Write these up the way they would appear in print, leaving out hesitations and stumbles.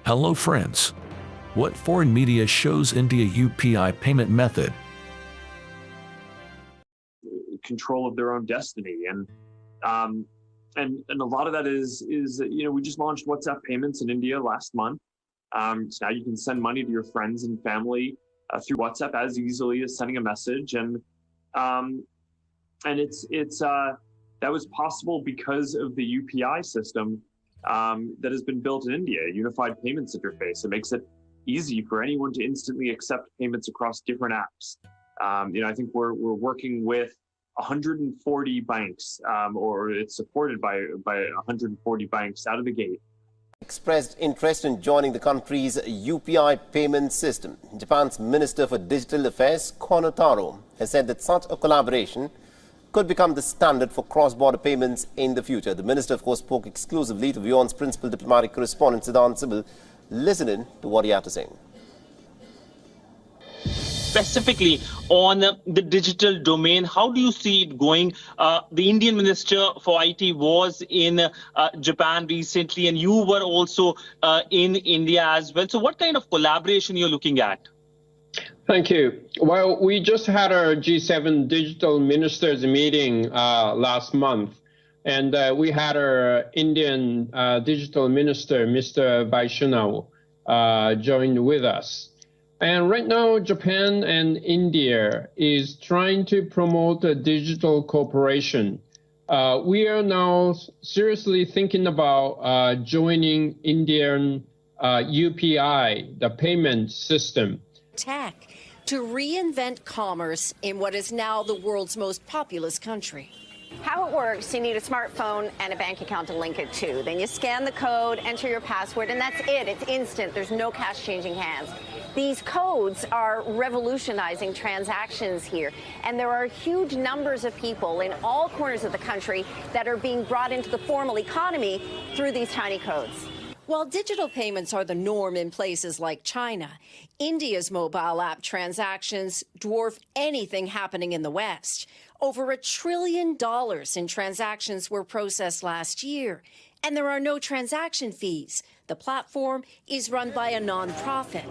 Hello friends. What foreign media shows India UPI payment method? Control of their own destiny, and a lot of that is we just launched WhatsApp payments in India last month. So now you can send money to your friends and family through WhatsApp as easily as sending a message, and it's that was possible because of the UPI system that has been built in India, a unified payments interface. It makes it easy for anyone to instantly accept payments across different apps. I think we're working with 140 banks, or it's supported by 140 banks out of the gate. Expressed interest in joining the country's UPI payment system. Japan's Minister for Digital Affairs, Kono Taro, has said that such a collaboration could become the standard for cross-border payments in the future. The minister, of course, spoke exclusively to WION's principal diplomatic correspondent, Siddhant Sibil. Listen in to what he had to say. Specifically on the digital domain, how do you see it going? The Indian Minister for IT was in Japan recently, and you were also in India as well. So what kind of collaboration you're looking at? Thank you. Well, we just had our G7 digital ministers meeting last month, and we had our Indian digital minister, Mr. Vaishnav, joined with us. And right now, Japan and India is trying to promote a digital cooperation. We are now seriously thinking about joining Indian UPI, the payment system. Tech to reinvent commerce in what is now the world's most populous country. How it works, you need a smartphone and a bank account to link it to. Then you scan the code, enter your password, and that's it. It's instant. There's no cash changing hands. These codes are revolutionizing transactions here, and there are huge numbers of people in all corners of the country that are being brought into the formal economy through these tiny codes. While digital payments are the norm in places like China, India's mobile app transactions dwarf anything happening in the West. Over $1 trillion in transactions were processed last year, and there are no transaction fees. The platform is run by a non-profit.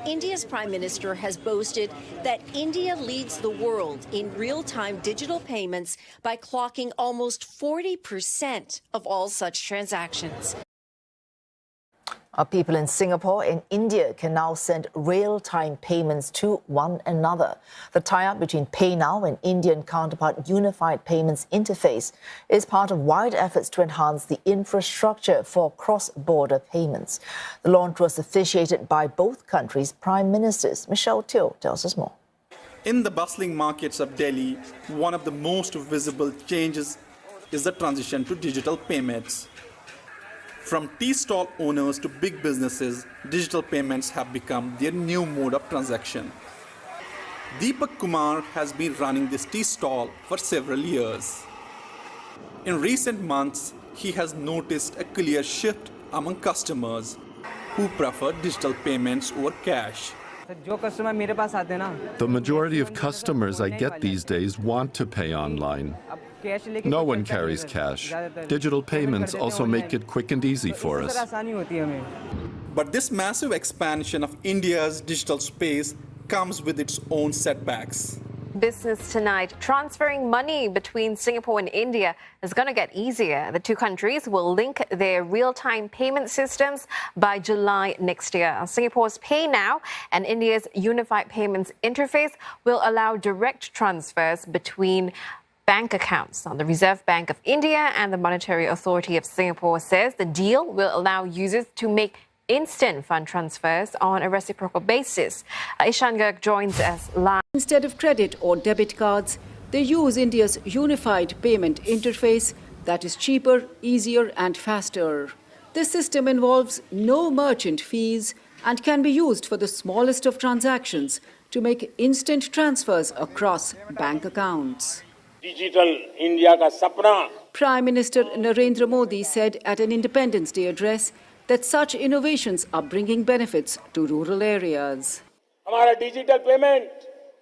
India's Prime Minister has boasted that India leads the world in real-time digital payments by clocking almost 40% of all such transactions. People in Singapore and India can now send real-time payments to one another. The tie-up between PayNow and Indian counterpart Unified Payments Interface is part of wide efforts to enhance the infrastructure for cross-border payments. The launch was officiated by both countries' prime ministers. Michelle Teo tells us more. In the bustling markets of Delhi, one of the most visible changes is the transition to digital payments. From tea stall owners to big businesses, digital payments have become their new mode of transaction. Deepak Kumar has been running this tea stall for several years. In recent months, he has noticed a clear shift among customers who prefer digital payments over cash. The majority of customers I get these days want to pay online. No one carries cash. Digital payments also make it quick and easy for us. But this massive expansion of India's digital space comes with its own setbacks. Business tonight, transferring money between Singapore and India is going to get easier. The two countries will link their real-time payment systems by July next year. Singapore's PayNow and India's Unified Payments Interface will allow direct transfers between bank accounts. Now, the Reserve Bank of India and the Monetary Authority of Singapore says the deal will allow users to make instant fund transfers on a reciprocal basis. Ishan Garg joins us live. Instead of credit or debit cards, they use India's unified payment interface that is cheaper, easier and faster. This system involves no merchant fees and can be used for the smallest of transactions to make instant transfers across bank accounts. Digital India ka sapna. Prime Minister Narendra Modi said at an Independence Day address that such innovations are bringing benefits to rural areas. Hamara digital payment,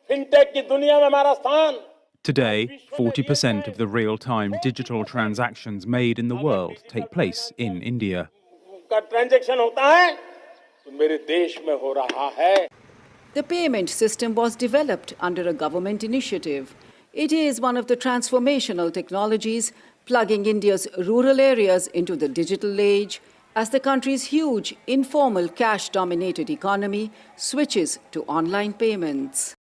fintech ki duniya mein hamara sthan. Today, 40% of the real-time digital transactions made in the world take place in India. Transaction hota hai, मेरे देश में हो रहा है. The payment system was developed under a government initiative. It is one of the transformational technologies plugging India's rural areas into the digital age as the country's huge informal cash-dominated economy switches to online payments.